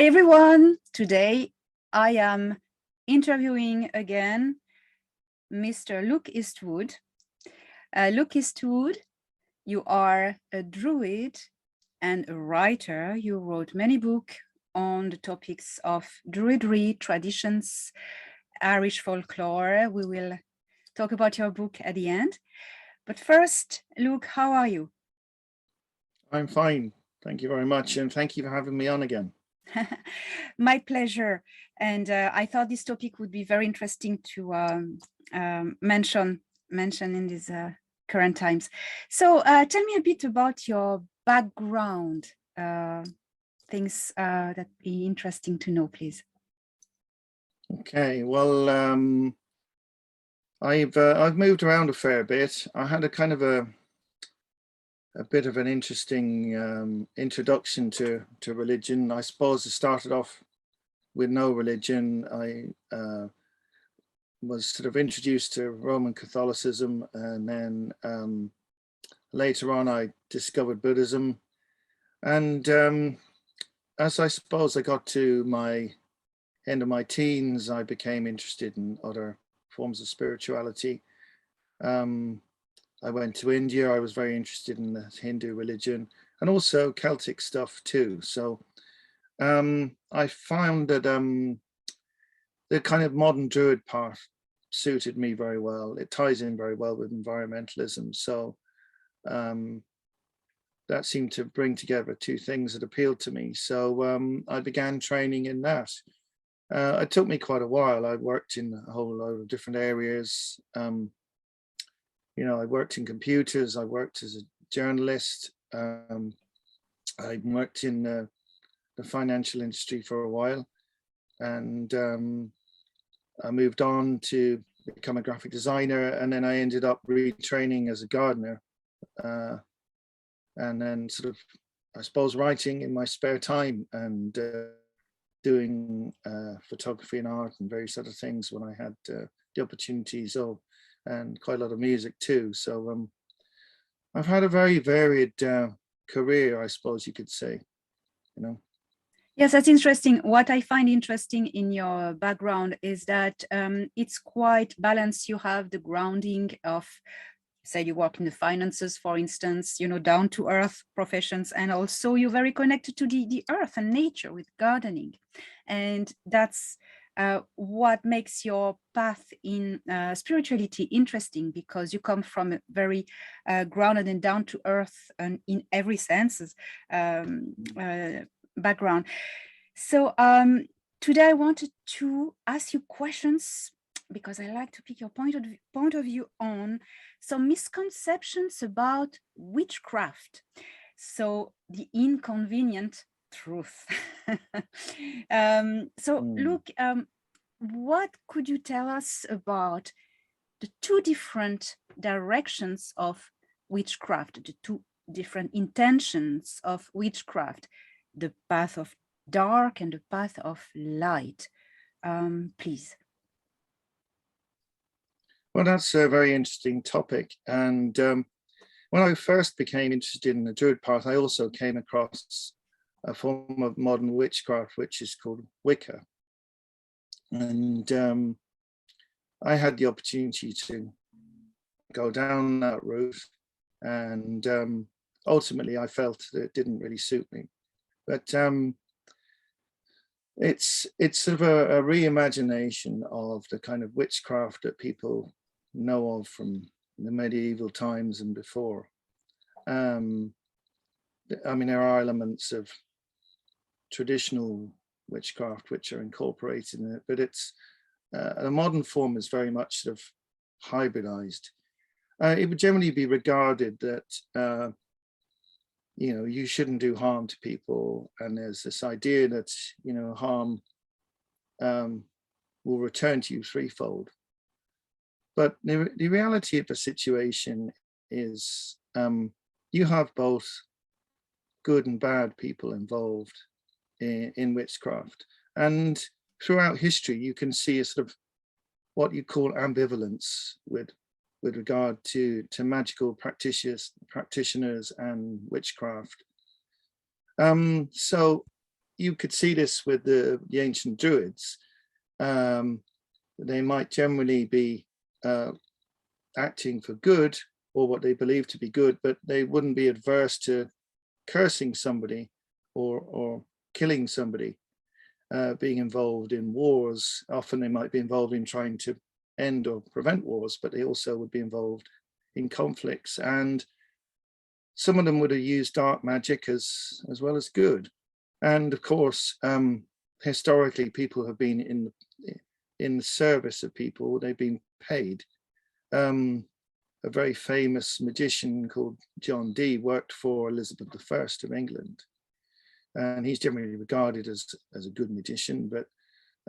Hi everyone, today I am interviewing again Mr. Luke Eastwood. Luke Eastwood, you are a druid and a writer. You wrote many books on the topics of druidry, traditions, Irish folklore. We will talk about your book at the end. But first, Luke, how are you? I'm fine. Thank you very much. And thank you for having me on again. My pleasure. And I thought this topic would be very interesting to mention in these current times. So tell me a bit about your background, things that be interesting to know, please. Okay, well, I've moved around a fair bit. I had a kind of a bit of an interesting introduction to religion. I suppose it started off with no religion. I was sort of introduced to Roman Catholicism, and then later on I discovered Buddhism. And as I suppose I got to my end of my teens, I became interested in other forms of spirituality. I went to India. I was very interested in the Hindu religion and also Celtic stuff too. So I found that the kind of modern Druid path suited me very well. It ties in very well with environmentalism. So that seemed to bring together two things that appealed to me. So I began training in that. It took me quite a while. I worked in a whole load of different areas. You know, I worked in computers. I worked as a journalist. I worked in the financial industry for a while, and I moved on to become a graphic designer, and then I ended up retraining as a gardener, and then sort of, I suppose, writing in my spare time and doing photography and art and various other things when I had the opportunities of, and quite a lot of music too. So I've had a very varied career, I suppose you could say, you know. Yes, that's interesting. What I find interesting in your background is that it's quite balanced. You have the grounding of, say, you work in the finances, for instance, you know, down to earth professions, and also you're very connected to the earth and nature with gardening. And that's what makes your path in spirituality interesting, because you come from a very grounded and down to earth and in every senses background. So today I wanted to ask you questions, because I like to pick your point of view on some misconceptions about witchcraft. So the inconvenient truth. Luke, what could you tell us about the two different directions of witchcraft, the two different intentions of witchcraft, the path of dark and the path of light, please? Well, that's a very interesting topic. And when I first became interested in the Druid path, I also came across a form of modern witchcraft, which is called Wicca. And I had the opportunity to go down that route. And ultimately, I felt that it didn't really suit me. But it's sort of a reimagination of the kind of witchcraft that people know of from the medieval times and before. I mean, there are elements of traditional witchcraft which are incorporated in it, but it's a modern form is very much sort of hybridized. It would generally be regarded that you know, you shouldn't do harm to people, and there's this idea that, you know, harm will return to you threefold. But the reality of the situation is you have both good and bad people involved in witchcraft. And throughout history, you can see a sort of what you call ambivalence with regard to magical practitioners and witchcraft. So you could see this with the ancient Druids. They might generally be acting for good, or what they believe to be good, but they wouldn't be adverse to cursing somebody or killing somebody, being involved in wars. Often they might be involved in trying to end or prevent wars, but they also would be involved in conflicts. And some of them would have used dark magic as well as good. And of course, historically, people have been in the service of people. They've been paid. A very famous magician called John Dee worked for Elizabeth I of England, and he's generally regarded as a good magician. But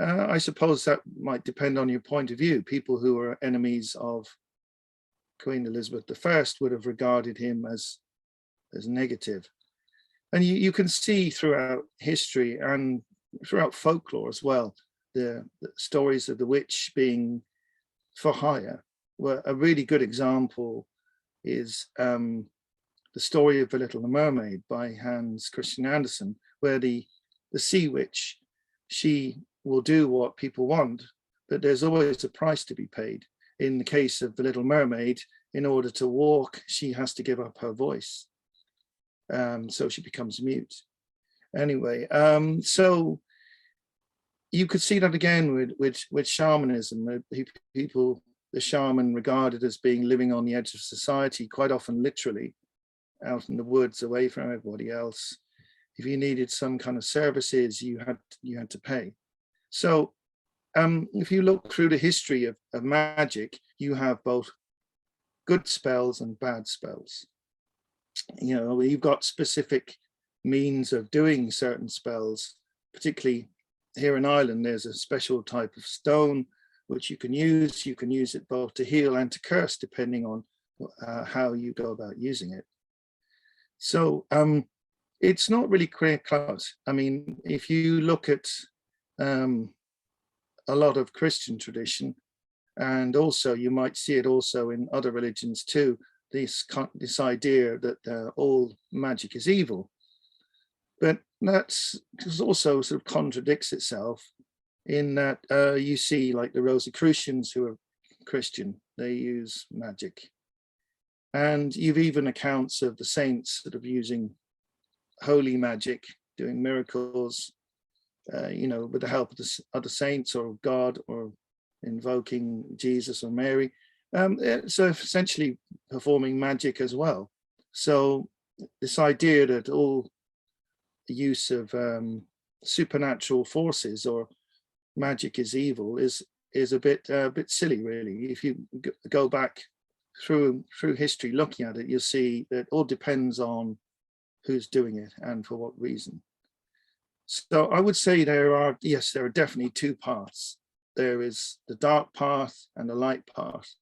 I suppose that might depend on your point of view. People who are enemies of Queen Elizabeth I would have regarded him as negative. And you can see throughout history and throughout folklore as well, the stories of the witch being for hire. Well, a really good example is the story of The Little Mermaid by Hans Christian Andersen, where the sea witch, she will do what people want, but there's always a price to be paid. In the case of The Little Mermaid, in order to walk, she has to give up her voice. So she becomes mute. Anyway, so you could see that again with shamanism. The shaman regarded as being living on the edge of society, quite often literally out in the woods, away from everybody else. If you needed some kind of services, you had to pay. So if you look through the history of magic, you have both good spells and bad spells. You know, you've got specific means of doing certain spells. Particularly here in Ireland, there's a special type of stone which you can use. You can use it both to heal and to curse, depending on how you go about using it. So it's not really clear cut. I mean, if you look at a lot of Christian tradition, and also you might see it also in other religions too, this idea that all magic is evil. But that's also sort of contradicts itself in that you see like the Rosicrucians who are Christian, they use magic. And you've even accounts of the saints sort of using holy magic, doing miracles, you know, with the help of the other saints or God, or invoking Jesus or Mary. So essentially performing magic as well. So this idea that all use of supernatural forces or magic is evil is a bit silly, really. If you go back through history looking at it, you'll see that it all depends on who's doing it and for what reason. So I would say there are definitely two paths. There is the dark path and the light path.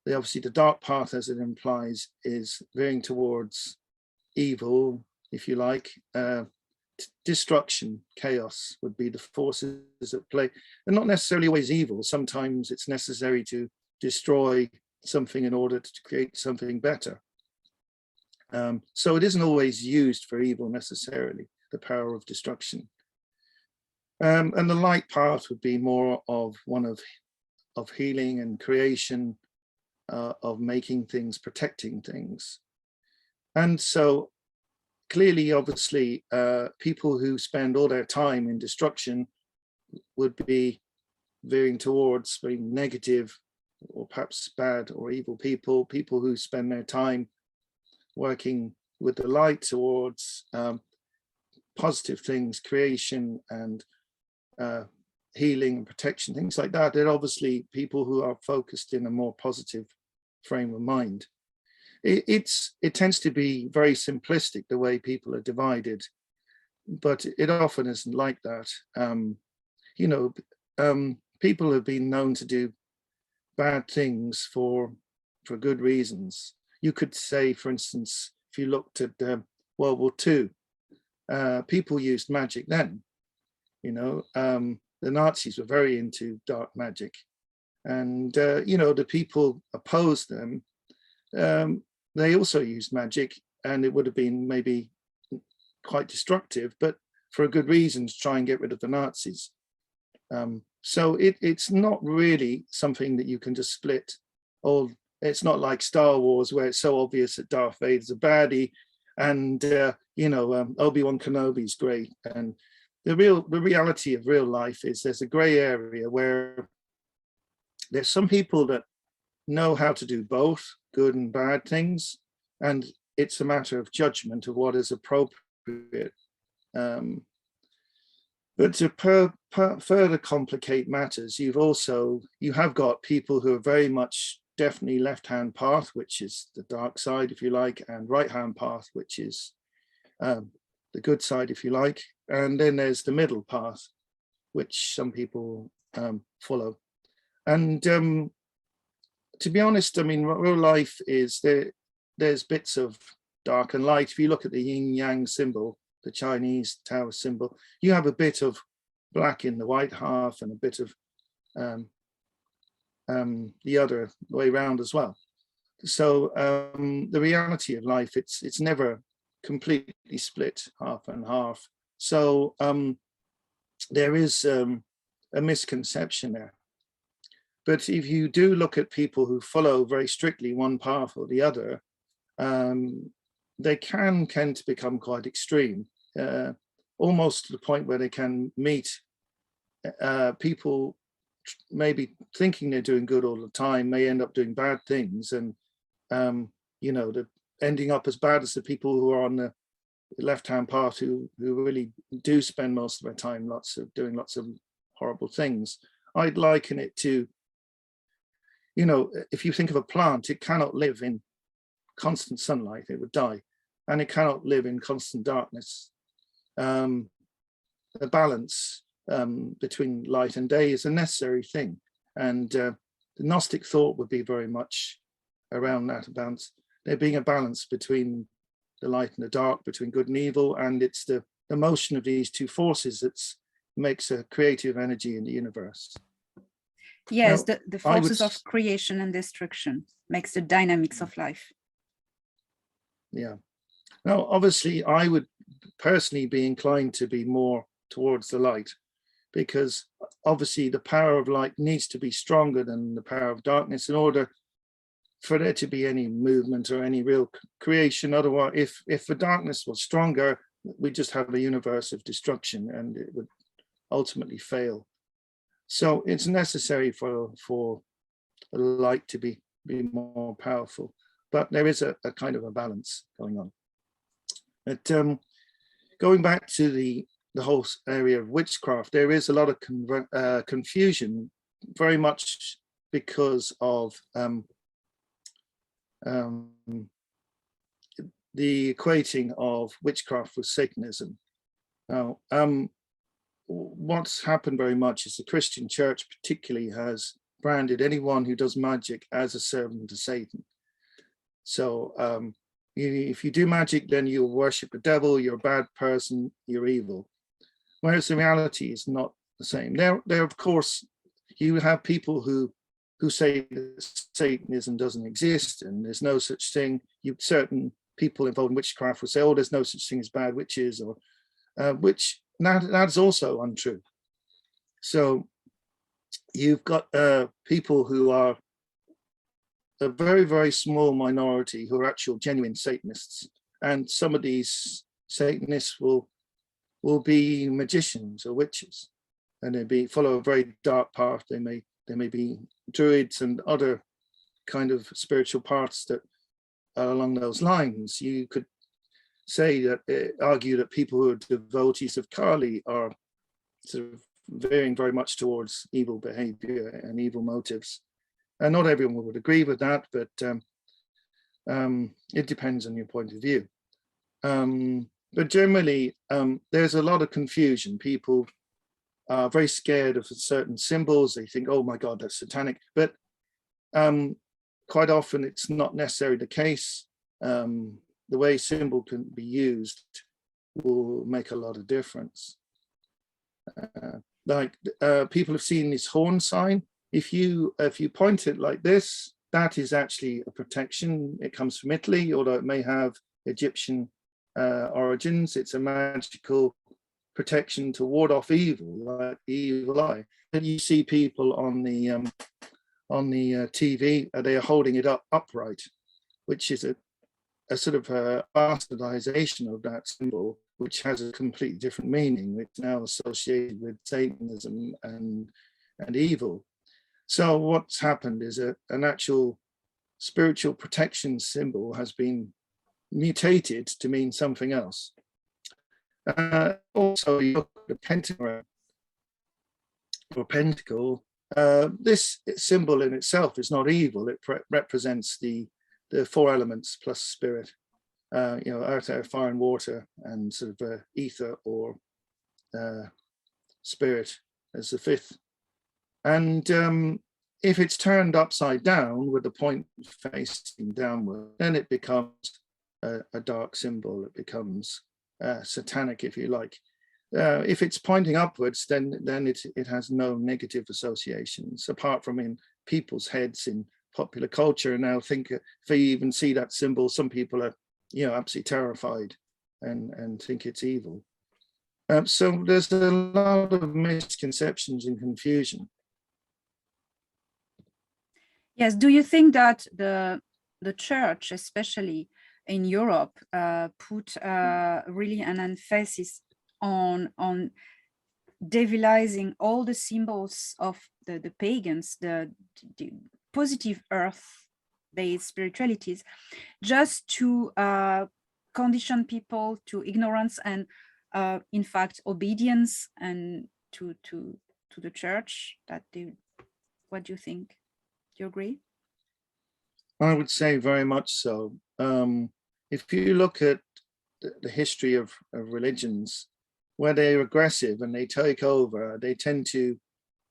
Obviously the dark path, as it implies, is veering towards evil, if you like. Destruction, chaos would be the forces at play. They're not necessarily always evil. Sometimes it's necessary to destroy something in order to create something better. So it isn't always used for evil necessarily, the power of destruction. And the light path would be more of one of healing and creation, of making things, protecting things. And so clearly, obviously, people who spend all their time in destruction would be veering towards being negative or perhaps bad or evil people. People who spend their time working with the light towards positive things, creation and healing and protection, things like that. They're obviously people who are focused in a more positive frame of mind. It tends to be very simplistic, the way people are divided, but it often isn't like that. You know, people have been known to do bad things for good reasons. You could say, for instance, if you looked at World War II, people used magic then. You know, the Nazis were very into dark magic, and you know, the people opposed them. They also used magic, and it would have been maybe quite destructive, but for a good reason, to try and get rid of the Nazis. So it's not really something that you can just split. All, it's not like Star Wars, where it's so obvious that Darth Vader's a baddie, and Obi-Wan Kenobi's great. And the reality of real life is there's a gray area where there's some people that know how to do both good and bad things, and it's a matter of judgment of what is appropriate. But to further complicate matters, you have got people who are very much definitely left-hand path, which is the dark side, if you like, and right-hand path, which is the good side, if you like. And then there's the middle path, which some people follow. And to be honest, I mean, real life is there's bits of dark and light. If you look at the yin yang symbol, the Chinese Tao symbol, you have a bit of black in the white half and a bit of the other way around as well. So the reality of life, it's never completely split half and half. So there is a misconception there. But if you do look at people who follow very strictly one path or the other, they can tend to become quite extreme, almost to the point where they can meet people maybe thinking they're doing good all the time, may end up doing bad things, and they're ending up as bad as the people who are on the left-hand path, who really do spend most of their time doing lots of horrible things. I'd liken it to, if you think of a plant, it cannot live in constant sunlight, it would die, and it cannot live in constant darkness. The balance between light and day is a necessary thing, and the Gnostic thought would be very much around that balance. There being a balance between the light and the dark, between good and evil, and it's the motion of these two forces that makes a creative energy in the universe. Yes, now, the forces of creation and destruction makes the dynamics of life. Yeah. Now, obviously, I would personally be inclined to be more towards the light, because obviously the power of light needs to be stronger than the power of darkness in order for there to be any movement or any real creation. Otherwise, if the darkness was stronger, we just have a universe of destruction and it would ultimately fail. So it's necessary for the light to be more powerful, but there is a kind of a balance going on. But going back to the whole area of witchcraft, there is a lot of confusion, very much because of the equating of witchcraft with Satanism. Now, what's happened very much is the Christian church particularly has branded anyone who does magic as a servant to Satan. So if you do magic, then you worship the devil, you're a bad person, you're evil. Whereas the reality is not the same. There of course, you have people who say that Satanism doesn't exist and there's no such thing. Certain people involved in witchcraft will say, oh, there's no such thing as bad witches, or which that's also untrue. So you've got people who are a very, very small minority who are actual genuine Satanists. And some of these Satanists will be magicians or witches, and they follow a very dark path. They may be druids and other kind of spiritual paths that are along those lines. You could say that, argue that people who are devotees of Kali are sort of veering very much towards evil behavior and evil motives. And not everyone would agree with that, but it depends on your point of view. But generally, there's a lot of confusion. People are very scared of certain symbols. They think, oh my God, that's satanic. But quite often it's not necessarily the case. The way symbol can be used will make a lot of difference. People have seen this horn sign. If you point it like this, that is actually a protection. It comes from Italy, although it may have Egyptian origins. It's a magical protection to ward off evil, like the evil eye. And you see people on the TV, they are holding it up upright, which is a sort of a bastardization of that symbol, which has a completely different meaning, which is now associated with Satanism and evil. So what's happened is an actual spiritual protection symbol has been mutated to mean something else. Also, you look at the pentagram or pentacle. This symbol in itself is not evil. It represents the four elements plus spirit. Earth, air, fire, and water, and sort of ether or spirit as the fifth. And if it's turned upside down with the point facing downward, then it becomes a dark symbol. It becomes satanic, if you like. If it's pointing upwards, then it has no negative associations, apart from in people's heads in popular culture. Now, think if they even see that symbol, some people are, absolutely terrified and think it's evil. So there's a lot of misconceptions and confusion. Yes. Do you think that the church, especially in Europe, put really an emphasis on devilizing all the symbols of the pagans, the positive earth-based spiritualities, just to condition people to ignorance and, in fact, obedience and to the church? What do you think? Do you agree? I would say very much so. If you look at the history of religions, where they're aggressive and they take over, they tend to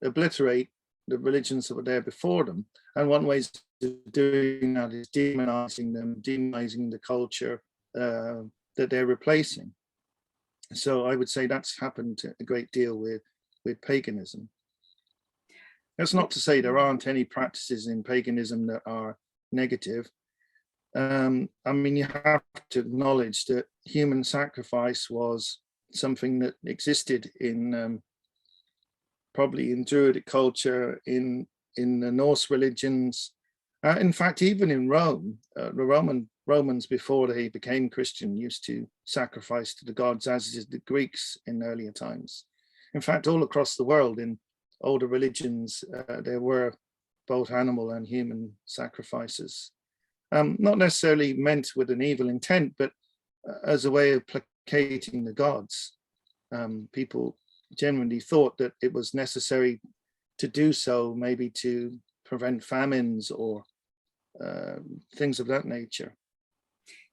obliterate the religions that were there before them. And one way of doing that is demonizing them, demonizing the culture that they're replacing. So I would say that's happened a great deal with paganism. That's not to say there aren't any practices in paganism that are negative. I mean, you have to acknowledge that human sacrifice was something that existed in probably in Druidic culture, in the Norse religions. In fact, even in Rome, the Romans before they became Christian used to sacrifice to the gods, as did the Greeks in earlier times. In fact, all across the world in older religions, there were both animal and human sacrifices. Not necessarily meant with an evil intent, but as a way of placating the gods. People genuinely thought that it was necessary to do so, maybe to prevent famines or things of that nature.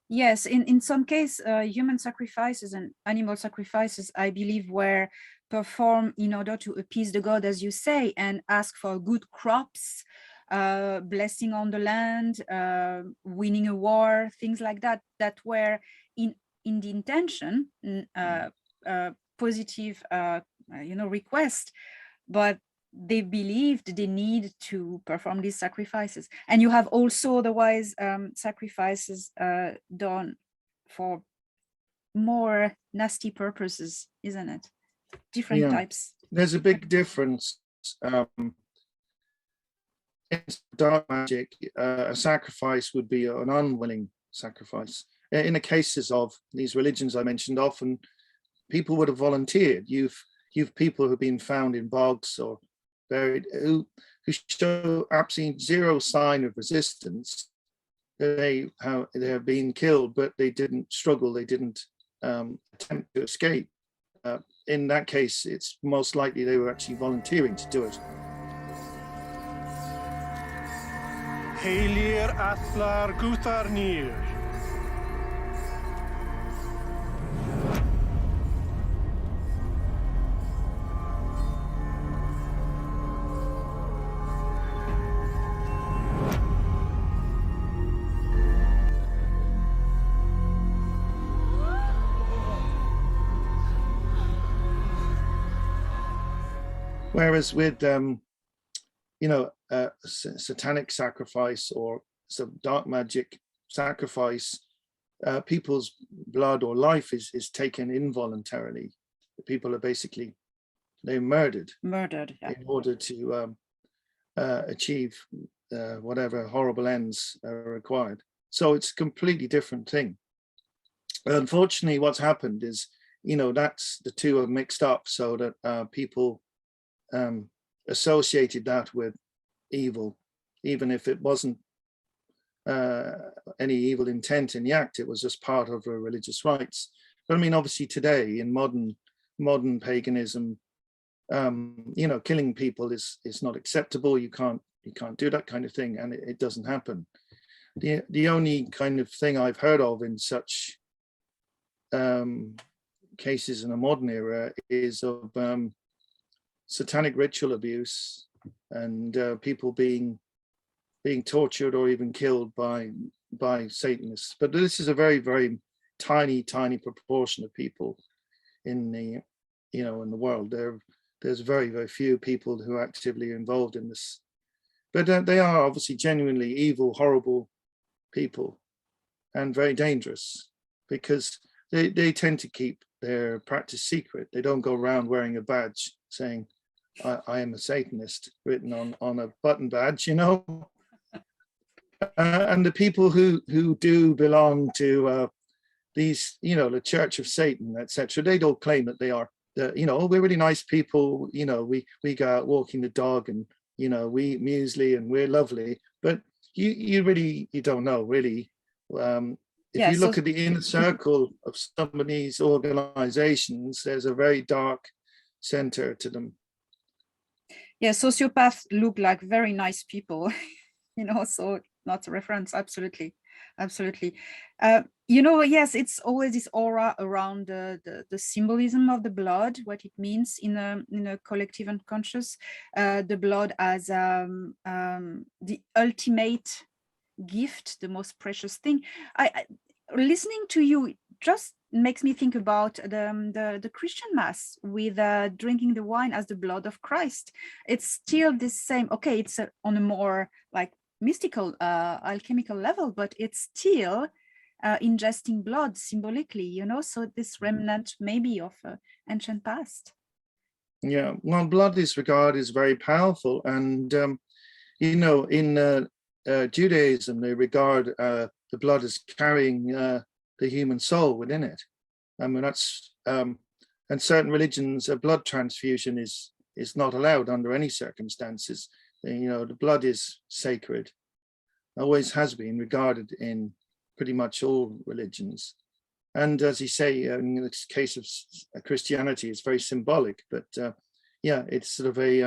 Yes, in some case, human sacrifices and animal sacrifices, I believe, were performed in order to appease the god, as you say, and ask for good crops, blessing on the land, winning a war, things like that, that were in the intention, positive, request, but they believed they need to perform these sacrifices. And you have also otherwise sacrifices done for more nasty purposes, isn't it? Different types. There's a big difference. In dark magic, a sacrifice would be an unwilling sacrifice. In the cases of these religions I mentioned, often people would have volunteered. You've people who've been found in bogs or buried who show absolutely zero sign of resistance. They have been killed, but they didn't struggle. They didn't attempt to escape. In that case, it's most likely they were actually volunteering to do it. Heilir allar gútarnir. Whereas with satanic sacrifice or some dark magic sacrifice, people's blood or life is taken involuntarily. The people are basically, they're murdered Yeah. in order to achieve whatever horrible ends are required. So it's a completely different thing. Unfortunately, what's happened is, that's the two are mixed up, so that people associated that with evil, even if it wasn't any evil intent in the act. It was just part of religious rites. But I mean, obviously today in modern paganism, killing people is not acceptable. You can't do that kind of thing, and it doesn't happen. The only kind of thing I've heard of in such cases in a modern era is of satanic ritual abuse and people being tortured or even killed by Satanists. But this is a very, very tiny proportion of people in the in the world. There's very, very few people who are actively involved in this, but they are obviously genuinely evil, horrible people, and very dangerous because they tend to keep their practice secret. They don't go around wearing a badge saying, I am a Satanist, written on a button badge, and the people who do belong to these, the Church of Satan, etc., they don't claim that they are, we're really nice people, we go out walking the dog and, we eat muesli and we're lovely. But you really, you don't know, really. If you look at the inner circle of some of these organizations, there's a very dark center to them. Yeah, sociopaths look like very nice people, so not a reference, absolutely. Yes, it's always this aura around the symbolism of the blood, what it means in a collective unconscious. The blood as the ultimate gift, the most precious thing. I listening to you just makes me think about the Christian Mass with drinking the wine as the blood of Christ. It's still the same. Okay, it's on a more like mystical, alchemical level, but it's still ingesting blood symbolically, so this remnant maybe of ancient past. Yeah, well, blood is regarded as very powerful, and in Judaism they regard the blood as carrying the human soul within it. I mean, that's and certain religions, a blood transfusion is not allowed under any circumstances. The blood is sacred, always has been regarded in pretty much all religions. And as you say, in the case of Christianity, it's very symbolic. But it's sort of a,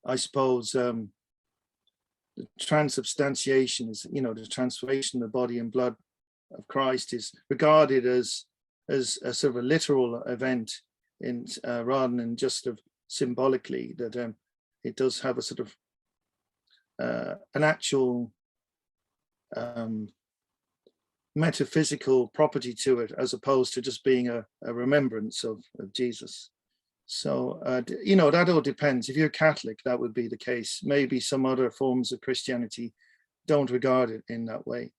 I suppose, the transubstantiation is, the transformation of the body and blood of Christ is regarded as a sort of a literal event, in rather than just of symbolically, that it does have a sort of an actual metaphysical property to it, as opposed to just being a remembrance of Jesus. So that all depends. If you're Catholic, that would be the case. Maybe some other forms of Christianity don't regard it in that way.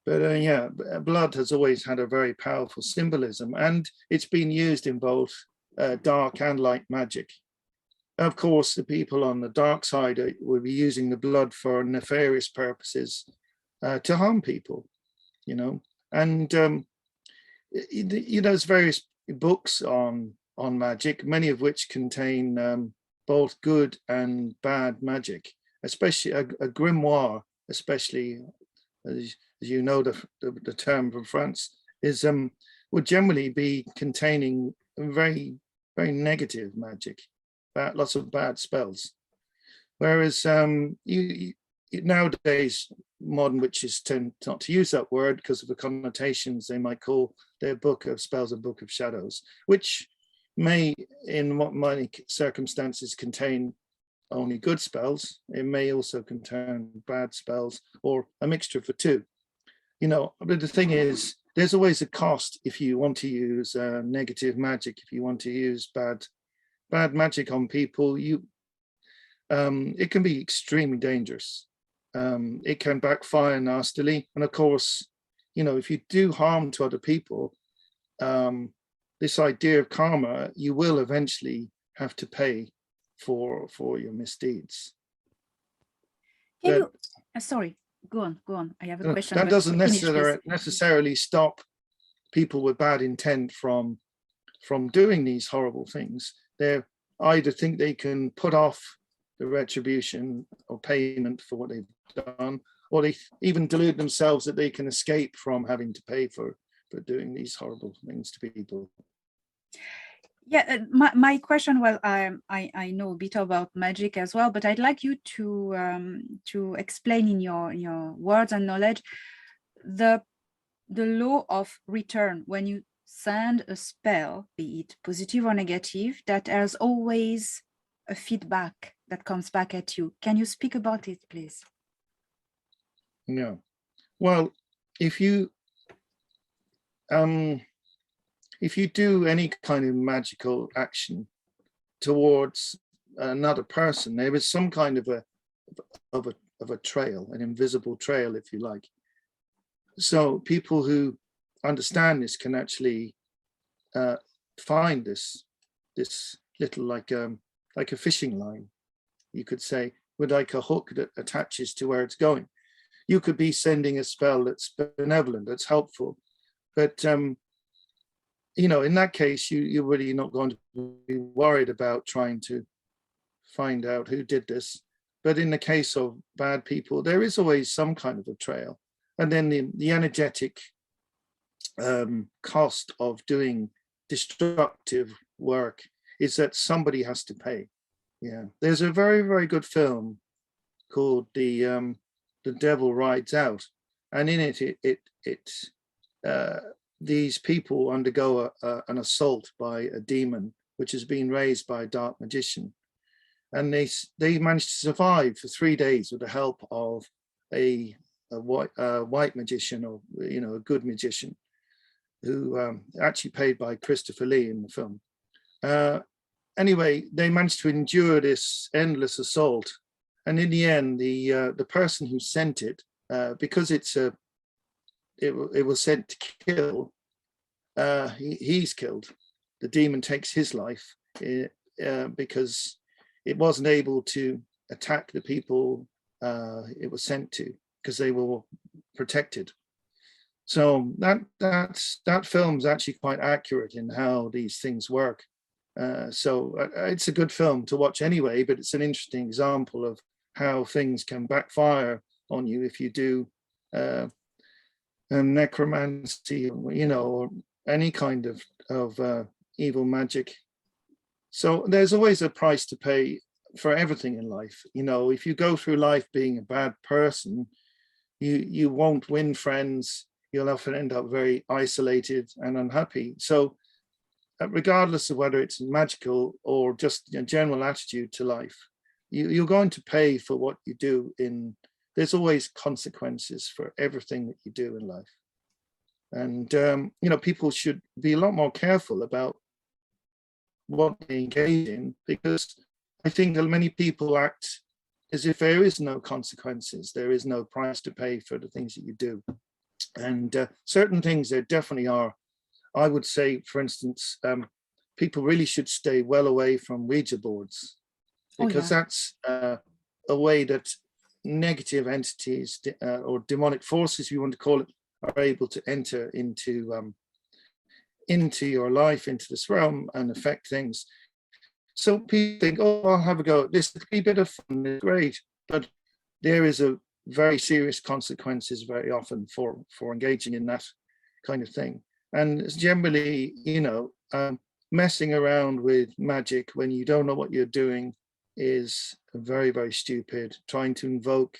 But blood has always had a very powerful symbolism, and it's been used in both dark and light magic. Of course, the people on the dark side will be using the blood for nefarious purposes to harm people, And there's various books on magic, many of which contain both good and bad magic, especially a grimoire, especially as you know the term from France is would generally be containing very, very negative magic, lots of bad spells. Whereas nowadays modern witches tend not to use that word because of the connotations. They might call their book of spells a book of shadows, which may in many circumstances contain only good spells. It may also contain bad spells, or a mixture of the two. But the thing is, there's always a cost if you want to use negative magic. If you want to use bad magic on people, it can be extremely dangerous. It can backfire nastily, and of course, if you do harm to other people, this idea of karma, you will eventually have to pay for your misdeeds. Can But you, sorry, go on. I have a question. that but doesn't finish, please. necessarily stop people with bad intent from doing these horrible things. They either think they can put off the retribution or payment for what they've done, or they even delude themselves that they can escape from having to pay for doing these horrible things to people. Yeah, my question, well, I know a bit about magic as well, but I'd like you to explain in your words and knowledge the law of return. When you send a spell, be it positive or negative, that there's always a feedback that comes back at you. Can you speak about it, please? Yeah. Well, if you do any kind of magical action towards another person, there is some kind of a trail, an invisible trail, if you like. So people who understand this can actually find this little like a fishing line, you could say, with like a hook that attaches to where it's going. You could be sending a spell that's benevolent, that's helpful, but you know, in that case, you're really not going to be worried about trying to find out who did this. But in the case of bad people, there is always some kind of a trail. And then the energetic cost of doing destructive work is that somebody has to pay. Yeah, there's a very, very good film called The Devil Rides Out, and in it these people undergo an assault by a demon, which has been raised by a dark magician, and they managed to survive for 3 days with the help of a white magician, or a good magician, who actually played by Christopher Lee in the film. Anyway, they managed to endure this endless assault, and in the end, the person who sent it, because it was sent to kill, he's killed. The demon takes his life because it wasn't able to attack the people it was sent to, because they were protected. So that film's actually quite accurate in how these things work. So it's a good film to watch anyway, but it's an interesting example of how things can backfire on you if you do necromancy, or any kind of evil magic. So there's always a price to pay for everything in life. If you go through life being a bad person, you won't win friends. You'll often end up very isolated and unhappy. So regardless of whether it's magical or just a general attitude to life, you're going to pay for what you do. There's always consequences for everything that you do in life. And, people should be a lot more careful about what they engage in, because I think that many people act as if there is no consequences. There is no price to pay for the things that you do. And certain things there definitely are. I would say, for instance, people really should stay well away from Ouija boards, because that's a way that negative entities or demonic forces, if you want to call it, are able to enter into your life, into this realm, and affect things. So people think, I'll have a go at this. It'll be a bit of fun, it's great. But there is a very serious consequences very often for engaging in that kind of thing. And generally, messing around with magic when you don't know what you're doing is very, very stupid. Trying to invoke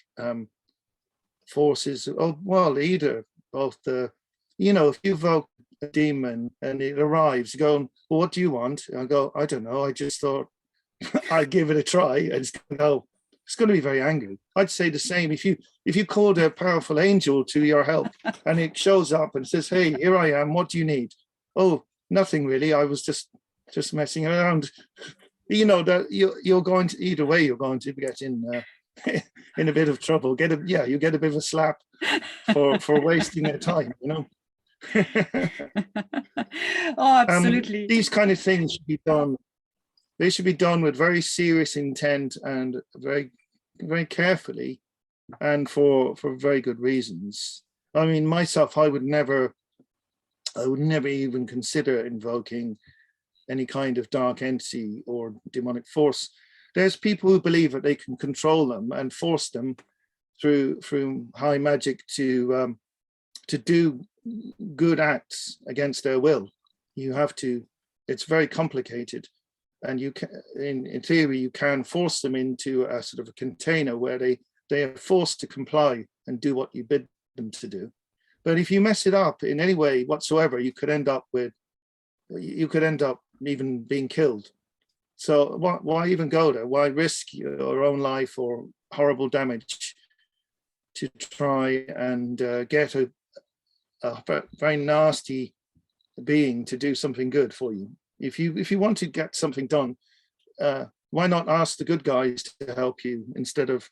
forces, either both if you evoke a demon and it arrives, going, well, what do you want? I go, I don't know. I just thought I'd give it a try. And it's going to be very angry. I'd say the same if you called a powerful angel to your help and it shows up and says, hey, here I am. What do you need? Oh, nothing really. I was just messing around. That you're going to, either way, you're going to get in a bit of trouble. You get a bit of a slap for wasting their time. Oh, absolutely. These kind of things should be done. They should be done with very serious intent and very, very carefully, and for very good reasons. I mean, myself, I would never even consider invoking any kind of dark entity or demonic force. There's people who believe that they can control them and force them through high magic to do good acts against their will. You have to. It's very complicated, and you can, in theory, you can force them into a sort of a container where they are forced to comply and do what you bid them to do. But if you mess it up in any way whatsoever, you could end up even being killed. So why even go there? Why risk your own life or horrible damage to try and get a very nasty being to do something good for you? If you want to get something done, why not ask the good guys to help you instead of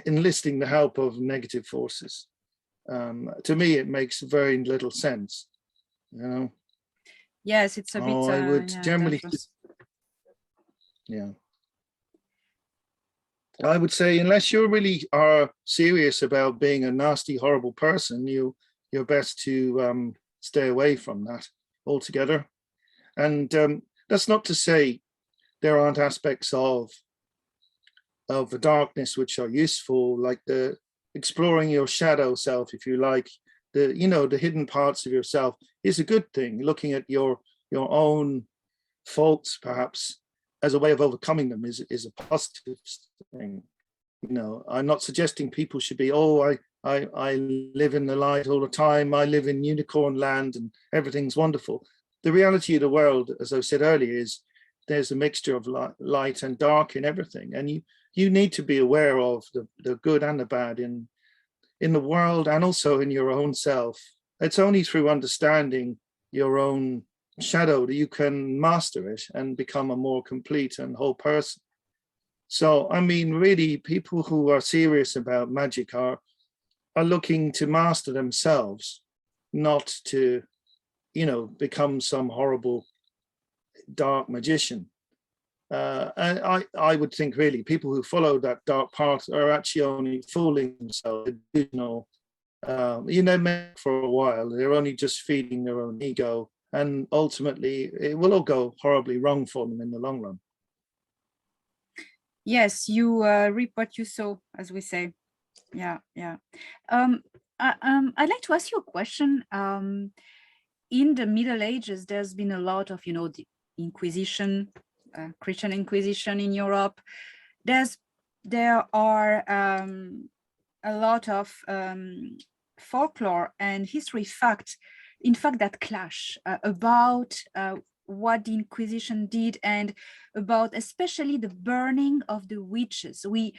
enlisting the help of negative forces? To me, it makes very little sense, you know. Yes, it's a bit. I would generally, dangerous. yeah. I would say, unless you really are serious about being a nasty, horrible person, you're best to stay away from that altogether. And that's not to say there aren't aspects of the darkness which are useful, like the exploring your shadow self, if you like. The hidden parts of yourself is a good thing. Looking at your own faults, perhaps, as a way of overcoming them is a positive thing. You know, I'm not suggesting people should be, I live in the light all the time, I live in unicorn land and everything's wonderful. The reality of the world, as I said earlier, is there's a mixture of light and dark in everything, and you need to be aware of the good and the bad in the world and also in your own self. It's only through understanding your own shadow that you can master it and become a more complete and whole person. So, I mean, really, people who are serious about magic are looking to master themselves, not to, become some horrible dark magician. And I would think really people who follow that dark path are actually only fooling themselves. For a while, they're only just feeding their own ego, and ultimately it will all go horribly wrong for them in the long run. Yes, you reap what you sow, as we say. Yeah. I'd like to ask you a question. In the Middle Ages, there's been a lot of, the Inquisition, Christian Inquisition in Europe. There are a lot of folklore and history facts, in fact, that clash about what the Inquisition did and about especially the burning of the witches. The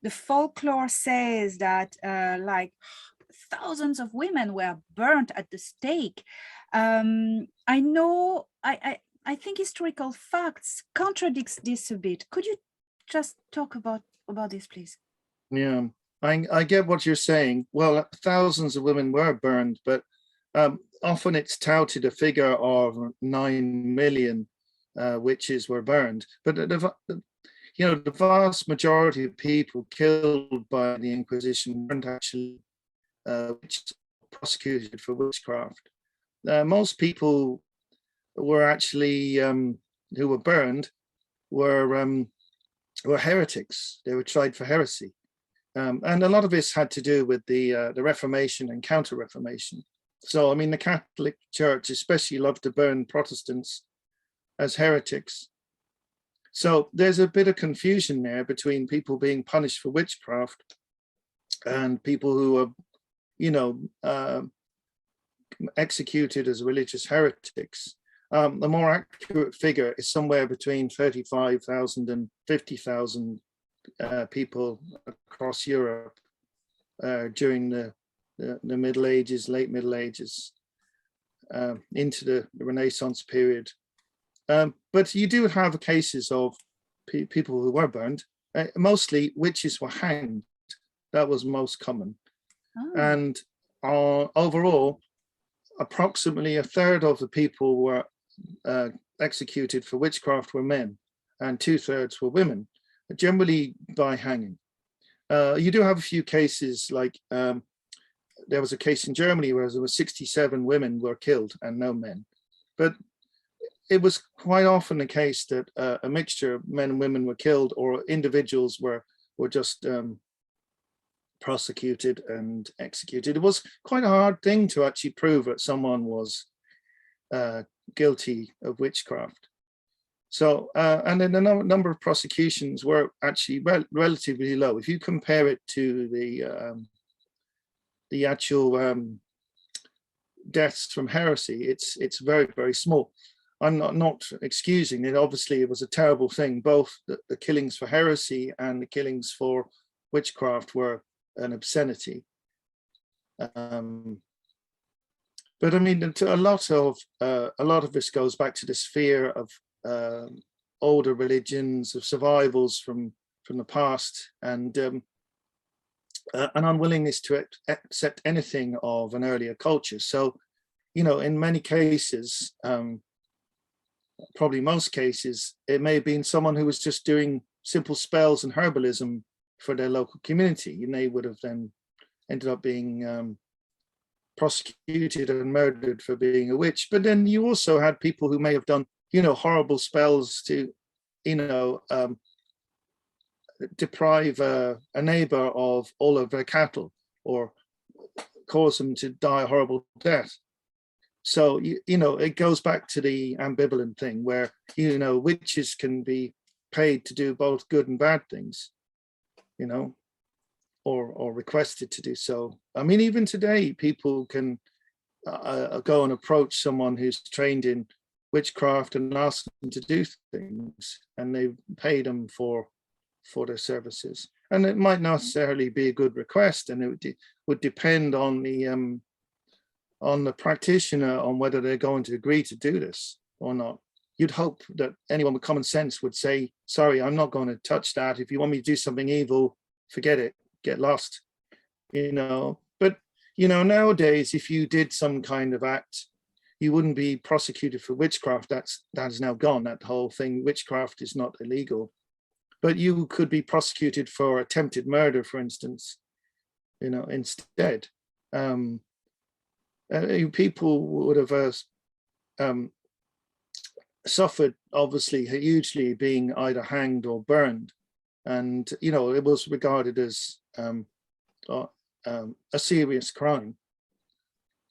folklore says that like thousands of women were burnt at the stake. I think historical facts contradicts this a bit. Could you just talk about this, please? Yeah, I get what you're saying. Well, thousands of women were burned, but often it's touted a figure of 9 million witches were burned. But the vast majority of people killed by the Inquisition weren't actually prosecuted for witchcraft. Most people were actually who were burned were heretics. They were tried for heresy, and a lot of this had to do with the Reformation and Counter-Reformation. So, I mean, the Catholic Church especially loved to burn Protestants as heretics. So there's a bit of confusion there between people being punished for witchcraft and people who are, executed as religious heretics. The more accurate figure is somewhere between 35,000 and 50,000 people across Europe during the Middle Ages, late Middle Ages, into the Renaissance period. But you do have cases of people who were burned. Mostly witches were hanged. That was most common. Oh. And overall, approximately a third of the people were executed for witchcraft were men, and 2/3 were women, generally by hanging. You do have a few cases, like there was a case in Germany where there were 67 women were killed and no men. But it was quite often the case that a mixture of men and women were killed, or individuals were just prosecuted and executed. It was quite a hard thing to actually prove that someone was guilty of witchcraft. So, and then the number of prosecutions were actually relatively low. If you compare it to the actual deaths from heresy, it's very, very small. I'm not excusing it. Obviously, it was a terrible thing. Both the killings for heresy and the killings for witchcraft were an obscenity. But I mean, a lot of this goes back to this fear of older religions, of survivals from the past, and an unwillingness to accept anything of an earlier culture. So, you know, in many cases, probably most cases, it may have been someone who was just doing simple spells and herbalism for their local community, and they would have then ended up being prosecuted and murdered for being a witch. But then you also had people who may have done, you know, horrible spells to, you know, deprive a neighbor of all of their cattle, or cause them to die a horrible death. So, you know, it goes back to the ambivalent thing where, you know, witches can be paid to do both good and bad things, you know, or requested to do so. I mean, even today, people can go and approach someone who's trained in witchcraft and ask them to do things, and they pay them for their services. And it might not necessarily be a good request, and it would depend on the practitioner on whether they're going to agree to do this or not. You'd hope that anyone with common sense would say, sorry, I'm not going to touch that. If you want me to do something evil, forget it, get lost, you know. But, you know, nowadays, if you did some kind of act, you wouldn't be prosecuted for witchcraft. That is now gone, that whole thing. Witchcraft is not illegal. But you could be prosecuted for attempted murder, for instance, you know, instead. People would have suffered, obviously, hugely, being either hanged or burned. And, you know, it was regarded as a serious crime.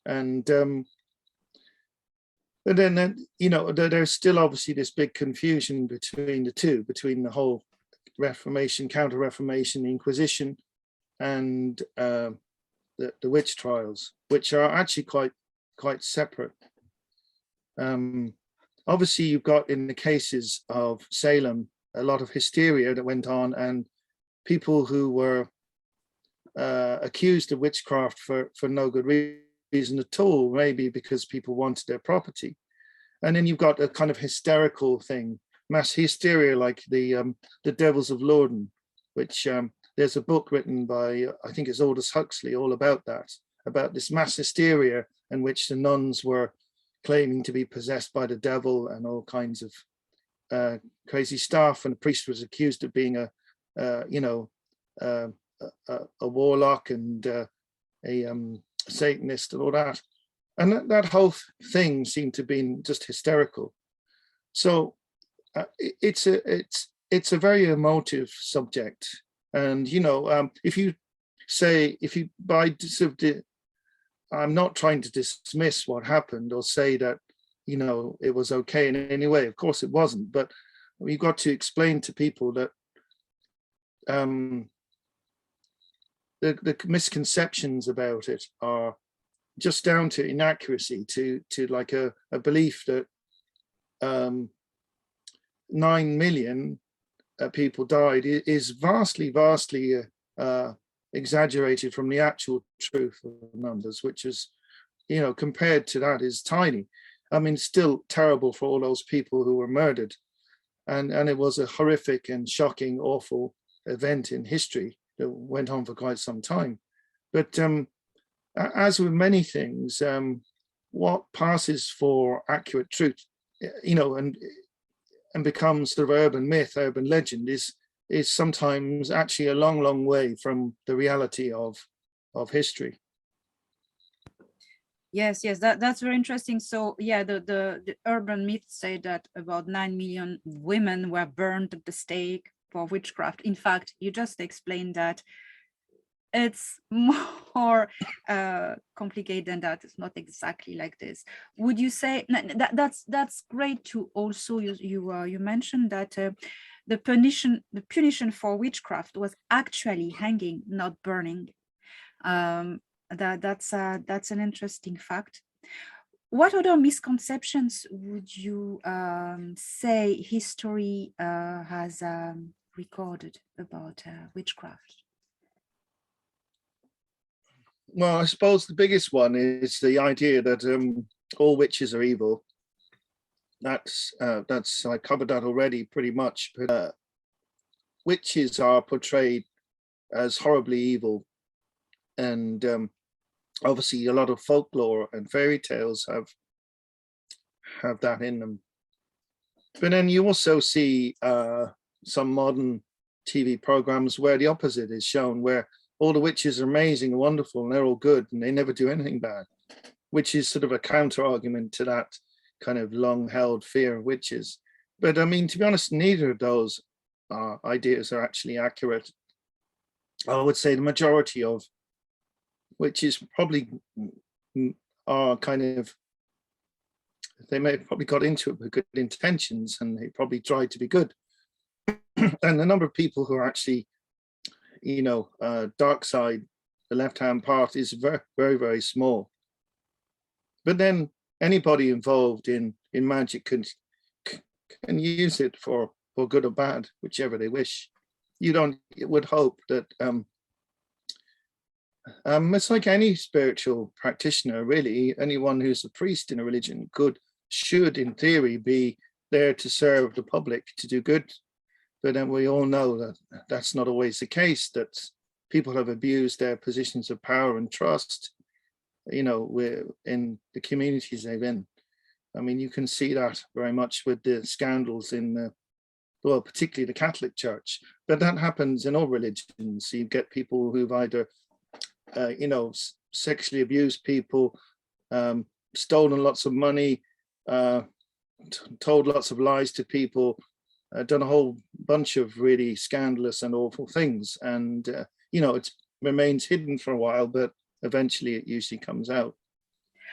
And but then, you know, there's still obviously this big confusion between the two, between the whole Reformation, Counter-Reformation, Inquisition, and the witch trials, which are actually quite separate. Obviously, you've got, in the cases of Salem, a lot of hysteria that went on, and people who were accused of witchcraft for no good reason at all, maybe because people wanted their property. And then you've got a kind of hysterical thing, mass hysteria, like the Devils of Lourdes, which there's a book written by, I think it's Aldous Huxley, all about that, about this mass hysteria in which the nuns were claiming to be possessed by the devil and all kinds of crazy stuff. And the priest was accused of being a warlock and a Satanist and all that. And that whole thing seemed to be just hysterical. So it's a very emotive subject. And, you know, if you I'm not trying to dismiss what happened or say that, you know, it was okay in any way. Of course it wasn't, but you've got to explain to people that the misconceptions about it are just down to inaccuracy, to like a belief that 9 million people died is vastly exaggerated from the actual truth of the numbers, which is, you know, compared to that is tiny. I mean, still terrible for all those people who were murdered, and it was a horrific and shocking, awful event in history that went on for quite some time. But as with many things, what passes for accurate truth, you know, and becomes sort of urban myth, urban legend, is sometimes actually a long, long way from the reality of history. Yes, yes, that's very interesting. So yeah, the urban myths say that about 9 million women were burned at the stake for witchcraft. In fact, you just explained that it's more complicated than that. It's not exactly like this. Would you say that's great to also you mentioned that the punition for witchcraft was actually hanging, not burning. That's an interesting fact. What other misconceptions would you say history has recorded about witchcraft? Well, I suppose the biggest one is the idea that all witches are evil. That's I covered that already pretty much. But witches are portrayed as horribly evil, and obviously a lot of folklore and fairy tales have that in them. But then you also see some modern TV programs where the opposite is shown, where all the witches are amazing and wonderful and they're all good and they never do anything bad, which is sort of a counter argument to that kind of long held fear of witches. But I mean, to be honest, neither of those ideas are actually accurate. I would say the majority of witches probably are kind of, they may have probably got into it with good intentions and they probably tried to be good. And the number of people who are actually, you know, dark side, the left-hand part, is very, very, very small. But then anybody involved in magic can use it for good or bad, whichever they wish. You would hope that it's like any spiritual practitioner, really. Anyone who's a priest in a religion should, in theory, be there to serve the public, to do good. But then we all know that that's not always the case, that people have abused their positions of power and trust, you know, in the communities they're in. I mean, you can see that very much with the scandals in well, particularly the Catholic Church, but that happens in all religions. You get people who've either, you know, sexually abused people, stolen lots of money, told lots of lies to people, done a whole bunch of really scandalous and awful things. And, you know, it remains hidden for a while, but eventually it usually comes out.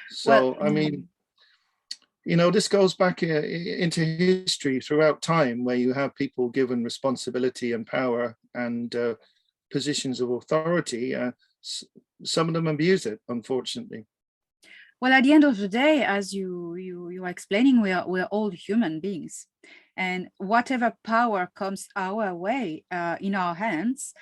So, I mean, you know, this goes back into history throughout time, where you have people given responsibility and power and positions of authority. Some of them abuse it, unfortunately. Well, at the end of the day, as you are explaining, we are all human beings, and whatever power comes our way in our hands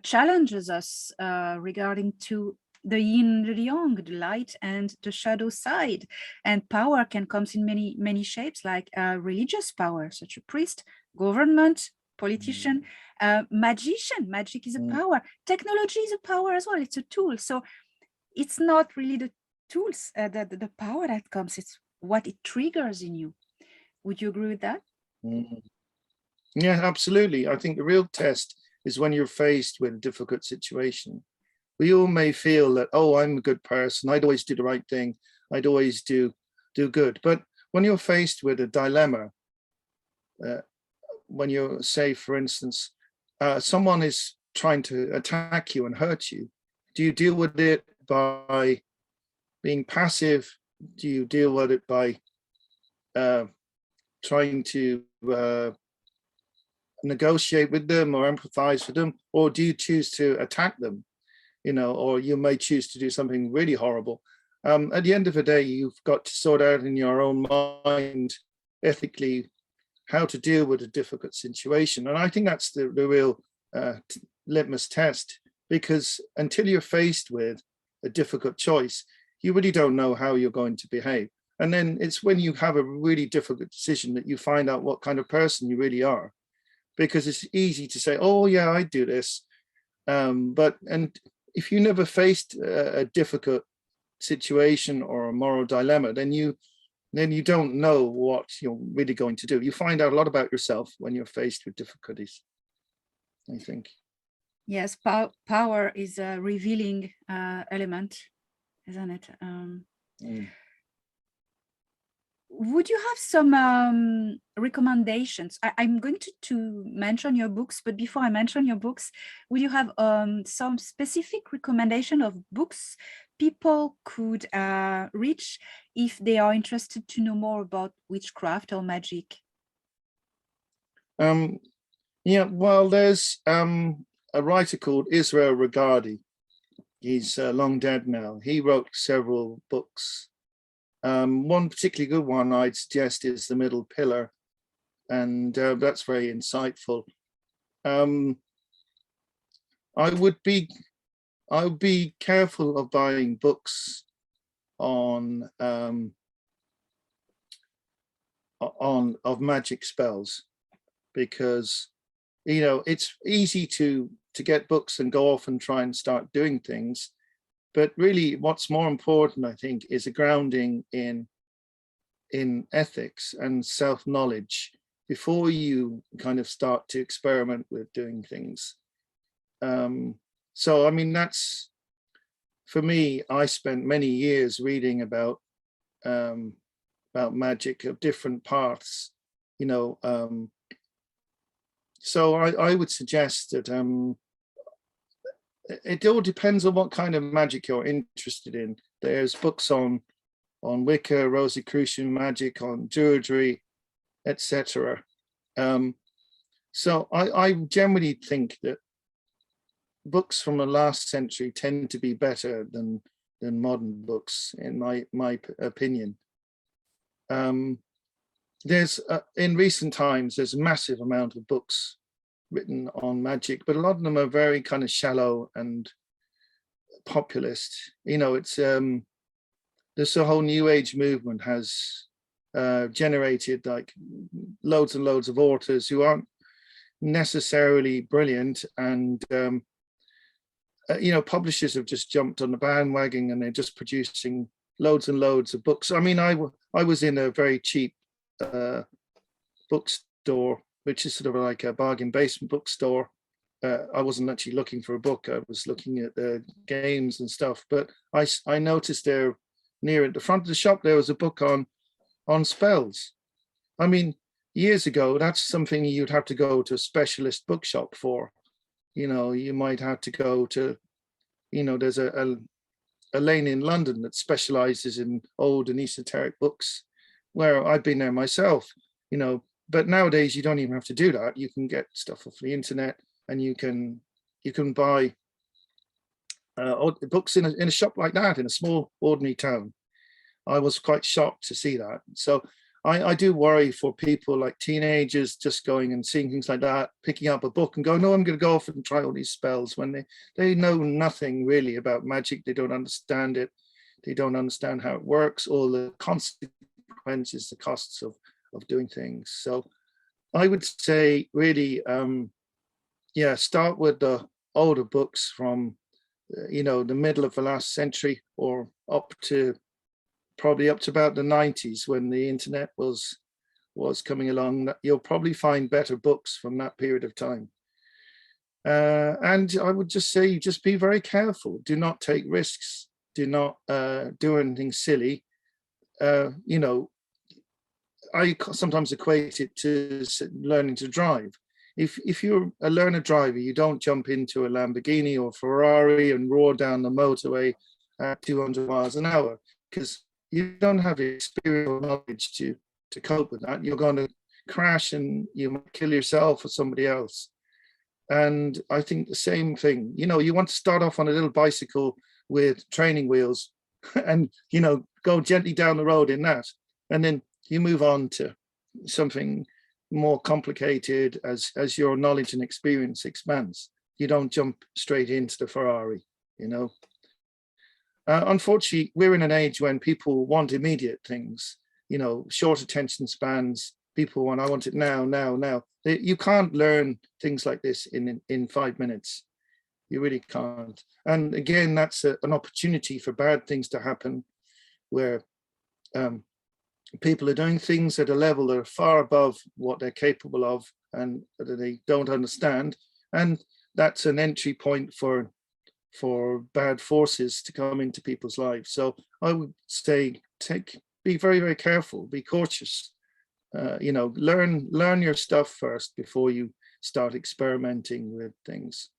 challenges us regarding to the yin, the yang, the light and the shadow side. And power can come in many shapes, like religious power, such a priest, government, politician, magician. Magic is a power. Technology is a power as well. It's a tool. So it's not really the tools, the power that comes, it's what it triggers in you. Would you agree with that? Yeah, absolutely. I think the real test is when you're faced with a difficult situation. We all may feel that, oh, I'm a good person, I'd always do the right thing, I'd always do good. But when you're faced with a dilemma, when you're, say, for instance, someone is trying to attack you and hurt you, do you deal with it by being passive? Do you deal with it by trying to negotiate with them or empathize with them? Or do you choose to attack them? You know, or you may choose to do something really horrible. At the end of the day, you've got to sort out in your own mind, ethically, how to deal with a difficult situation. And I think that's the real litmus test, because until you're faced with a difficult choice, you really don't know how you're going to behave. And then it's when you have a really difficult decision that you find out what kind of person you really are, because it's easy to say, oh yeah, I do this. But if you never faced a difficult situation or a moral dilemma, then you don't know what you're really going to do. You find out a lot about yourself when you're faced with difficulties, I think. Yes, power is a revealing element, isn't it? Would you have some recommendations? I'm going to mention your books, but before I mention your books, would you have some specific recommendation of books people could reach if they are interested to know more about witchcraft or magic? Yeah, well, there's a writer called Israel Regardie. He's long dead now. He wrote several books. One particularly good one I'd suggest is The Middle Pillar, and that's very insightful. I would be careful of buying books on of magic spells, because it's easy to get books and go off and try and start doing things. But really, what's more important, I think, is a grounding in ethics and self-knowledge before you kind of start to experiment with doing things. So, I mean, that's, for me, I spent many years reading about magic of different paths, so I would suggest that it all depends on what kind of magic you're interested in. There's books on Wicca, Rosicrucian magic, on Druidry, etc. So I generally think that books from the last century tend to be better than modern books, in my opinion. There's in recent times, there's a massive amount of books written on magic, but a lot of them are very kind of shallow and populist. It's this whole new age movement has generated like loads and loads of authors who aren't necessarily brilliant, and publishers have just jumped on the bandwagon and they're just producing loads and loads of books. I mean, I was in a very cheap bookstore, which is sort of like a bargain basement bookstore. I wasn't actually looking for a book. I was looking at the games and stuff. But I noticed there, near at the front of the shop, there was a book on spells. I mean, years ago, that's something you'd have to go to a specialist bookshop for. You might have to go to, there's a lane in London that specializes in old and esoteric books, where I've been there myself, but nowadays you don't even have to do that. You can get stuff off the internet, and you can buy books in a shop like that in a small ordinary town. I was quite shocked to see that. So I do worry for people like teenagers just going and seeing things like that, picking up a book and going, no, I'm going to go off and try all these spells, when they know nothing really about magic. They don't understand it. They don't understand how it works, all the consequences, the costs of doing things. So I would say really, start with the older books from, the middle of the last century, or probably up to about the 90s, when the internet was coming along. You'll probably find better books from that period of time. And I would just say, just be very careful. Do not take risks. Do not do anything silly. I sometimes equate it to learning to drive. If you're a learner driver, you don't jump into a Lamborghini or Ferrari and roar down the motorway at 200 miles an hour, because you don't have the experience or knowledge to cope with that. You're going to crash and you might kill yourself or somebody else. And I think the same thing, you want to start off on a little bicycle with training wheels and, go gently down the road in that. And then you move on to something more complicated as your knowledge and experience expands. You don't jump straight into the Ferrari, Unfortunately, we're in an age when people want immediate things, short attention spans. People want, I want it now. You can't learn things like this in 5 minutes. You really can't. And again, that's an opportunity for bad things to happen, where people are doing things at a level that are far above what they're capable of and that they don't understand. And that's an entry point for bad forces to come into people's lives. So I would say be very, very careful, be cautious. Learn your stuff first before you start experimenting with things.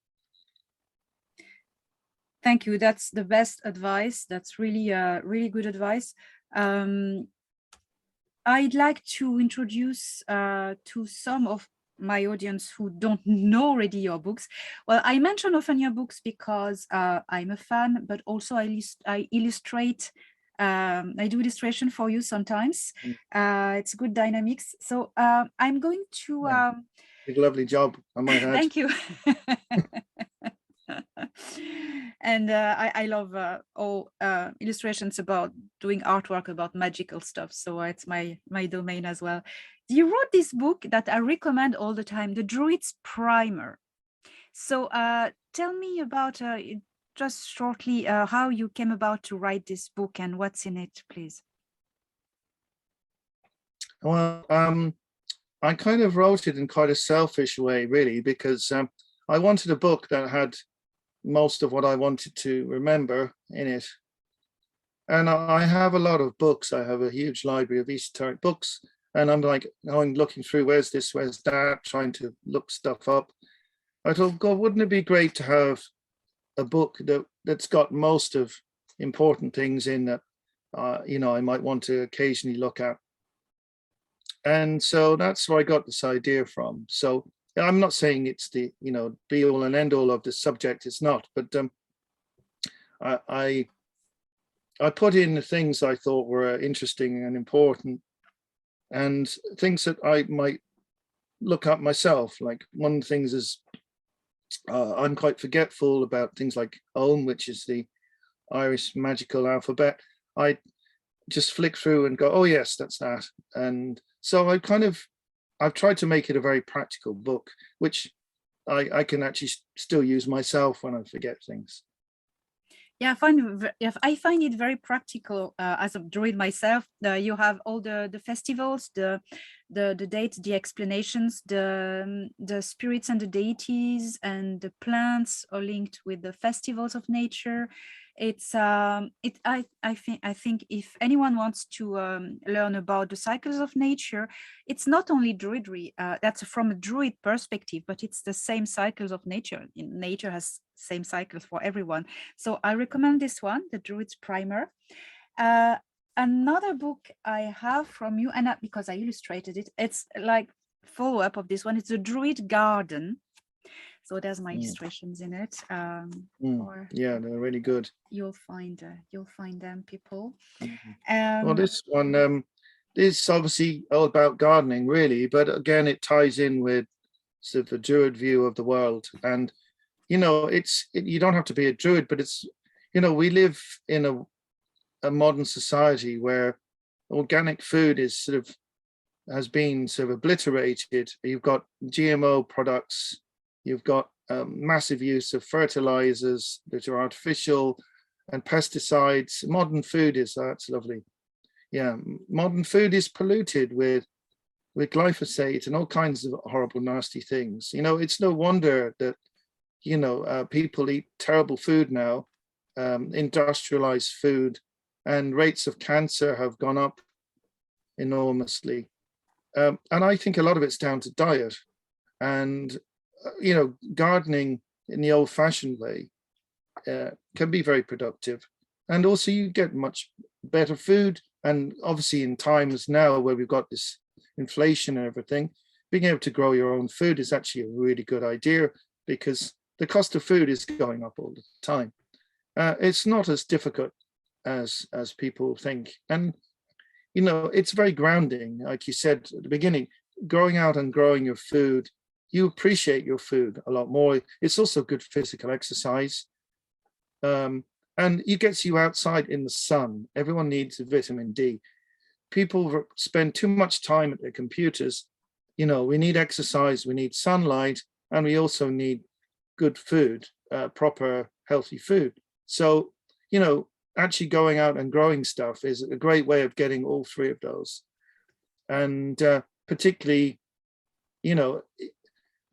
Thank you. That's the best advice. That's really, really good advice. I'd like to introduce to some of my audience who don't know already your books. Well, I mention often your books because I'm a fan, but also I illustrate. I do illustration for you sometimes. It's good dynamics. So I'm going to. Did a lovely job, I might add. Thank you. And I love all illustrations about doing artwork about magical stuff. So it's my domain as well. You wrote this book that I recommend all the time, The Druid's Primer. So tell me about, just shortly, how you came about to write this book and what's in it, please. Well, I kind of wrote it in quite a selfish way, really, because I wanted a book that had most of what I wanted to remember in it. And I have a lot of books. I have a huge library of esoteric books, and I'm like going looking through, where's this, where's that, trying to look stuff up. I thought, God, wouldn't it be great to have a book that's got most of important things in that I might want to occasionally look at. And so that's where I got this idea from. So I'm not saying it's the be all and end all of the subject. It's not, but I put in the things I thought were interesting and important, and things that I might look up myself. Like one of the things is I'm quite forgetful about things like Om, which is the Irish magical alphabet. I just flick through and go, oh yes, that's that. And so I've tried to make it a very practical book, which I can actually still use myself when I forget things. Yeah, I find it very practical as a druid myself. You have all the festivals, the dates, the explanations, the spirits and the deities, and the plants are linked with the festivals of nature. It's I think if anyone wants to learn about the cycles of nature, it's not only druidry. That's from a druid perspective, but it's the same cycles of nature. Nature has same cycles for everyone. So I recommend this one, The Druid's Primer. Another book I have from you, and because I illustrated it, it's like follow-up of this one. It's The Druid Garden. So there's my illustrations in it. Yeah, they're really good. You'll find them, people. Well, this one is obviously all about gardening, really, but again, it ties in with sort of the Druid view of the world. And you don't have to be a Druid, but it's we live in a modern society where organic food is has been sort of obliterated. You've got GMO products. You've got massive use of fertilizers that are artificial and pesticides. Modern food that's lovely. Yeah, modern food is polluted with glyphosate and all kinds of horrible, nasty things. It's no wonder that, people eat terrible food now, industrialized food, and rates of cancer have gone up enormously. And I think a lot of it's down to diet. And gardening in the old-fashioned way can be very productive, and also you get much better food. And obviously in times now where we've got this inflation and everything, being able to grow your own food is actually a really good idea, because the cost of food is going up all the time. It's not as difficult as people think, and it's very grounding. Like you said at the beginning, going out and growing your food, you appreciate your food a lot more. It's also good physical exercise. And it gets you outside in the sun. Everyone needs vitamin D. People spend too much time at their computers. We need exercise, we need sunlight, and we also need good food. proper healthy food. So, you know, actually going out and growing stuff is a great way of getting all three of those. And particularly, you know,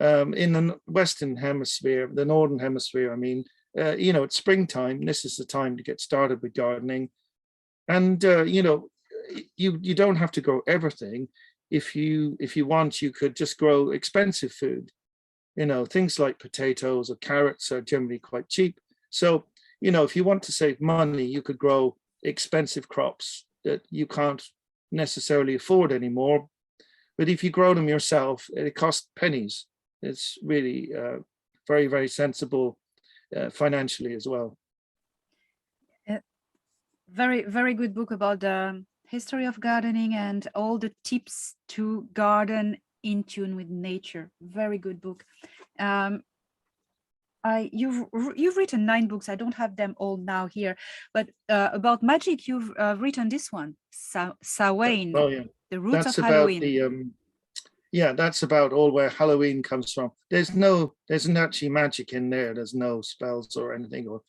in the Western Hemisphere, the Northern Hemisphere, I mean, you know, it's springtime. This is the time to get started with gardening. And, you know, you don't have to grow everything. If you want, you could just grow expensive food. You know, things like potatoes or carrots are generally quite cheap. So, you know, if you want to save money, you could grow expensive crops that you can't necessarily afford anymore. But if you grow them yourself, it costs pennies. It's really very, very sensible financially as well. Very, very good book about the history of gardening and all the tips to garden in tune with nature. Very good book. You've written 9 books. I don't have them all now here, but about magic, you've written this one, Samhain, Oh yeah, the roots that's of about Halloween. the yeah, that's about all where Halloween comes from. There's isn't actually magic in there. There's no spells or anything, or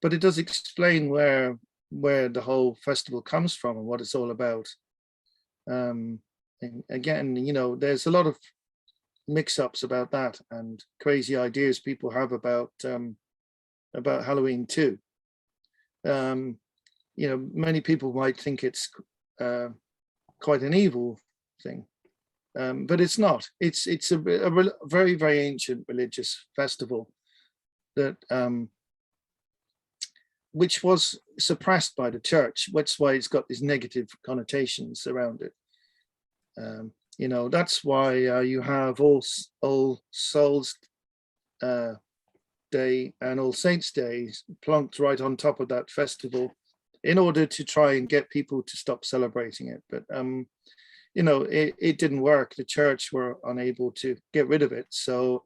but it does explain where the whole festival comes from and what it's all about. And again, you know, there's a lot of mix-ups about that and crazy ideas people have about Halloween too. You know, many people might think it's quite an evil thing, but it's not. It's a very, very ancient religious festival that which was suppressed by the church. That's why it's got these negative connotations around it. You know, that's why you have All Souls Day and All Saints Day plunked right on top of that festival in order to try and get people to stop celebrating it. But, you know, it didn't work. The church were unable to get rid of it. So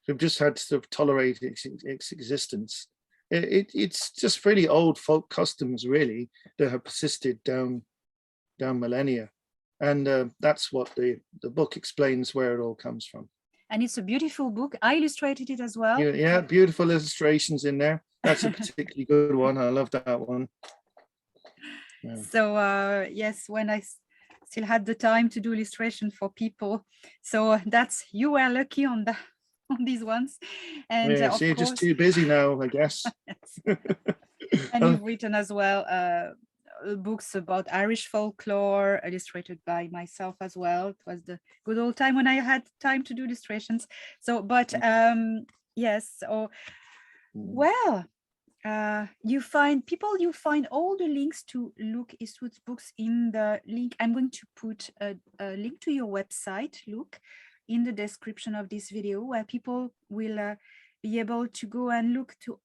we've just had to sort of tolerate its existence. It's just really old folk customs, really, that have persisted down millennia. And that's what the book explains where it all comes from. And it's a beautiful book. I illustrated it as well. Yeah, beautiful illustrations in there. That's a particularly good one. I love that one. Yeah. So yes, when I still had the time to do illustration for people, so that's, you were lucky on these ones. And Yeah, of so you're course, just too busy now, I guess. and you've written as well books about Irish folklore, illustrated by myself as well. It was the good old time when I had time to do illustrations. So, but yes, so well, you find all the links to Luke Eastwood's books in the link. I'm going to put a link to your website, Luke, in the description of this video, where people will be able to go and look to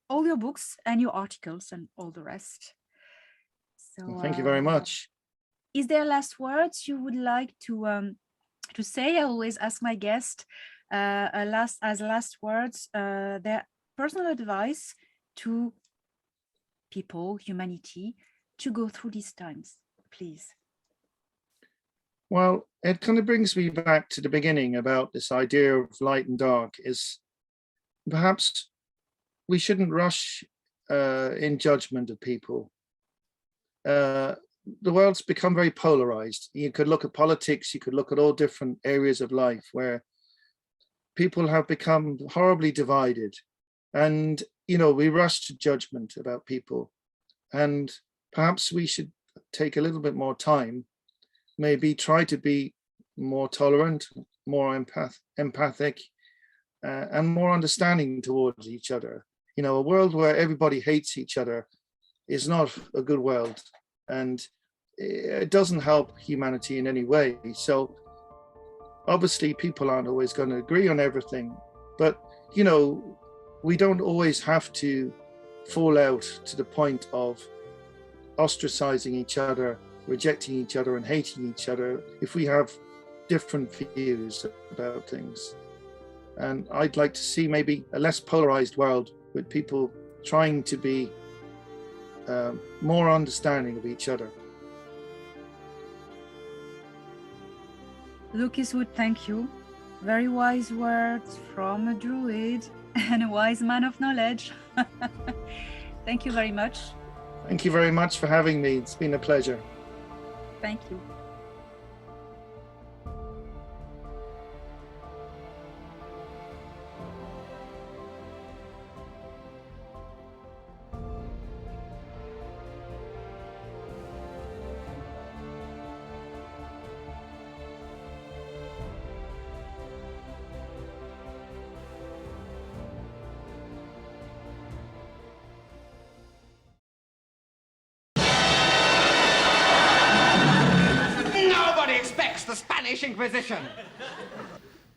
all your books and your articles and all the rest. So well, thank you very much. Is there last words you would like to say? I always ask my guest as last words their personal advice to people, humanity, to go through these times, please. Well, it kind of brings me back to the beginning about this idea of light and dark. Is perhaps we shouldn't rush in judgment of people. The world's become very polarized. You could look at politics, you could look at all different areas of life where people have become horribly divided. And, you know, we rush to judgment about people. And perhaps we should take a little bit more time, maybe try to be more tolerant, more empathic, and more understanding towards each other. You know, a world where everybody hates each other is not a good world, and it doesn't help humanity in any way. So obviously people aren't always going to agree on everything, but, you know, we don't always have to fall out to the point of ostracizing each other, rejecting each other and hating each other if we have different views about things. And I'd like to see maybe a less polarized world with people trying to be more understanding of each other. Luke Eastwood, thank you Very wise words from a druid and a wise man of knowledge. Thank you very much. Thank you very much for having me. It's been a pleasure. Thank you. Nobody expects the Spanish Inquisition.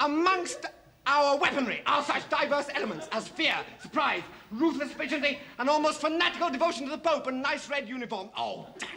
Amongst our weaponry are such diverse elements as fear, surprise, ruthless vigilance, and almost fanatical devotion to the Pope and nice red uniform. Oh, damn.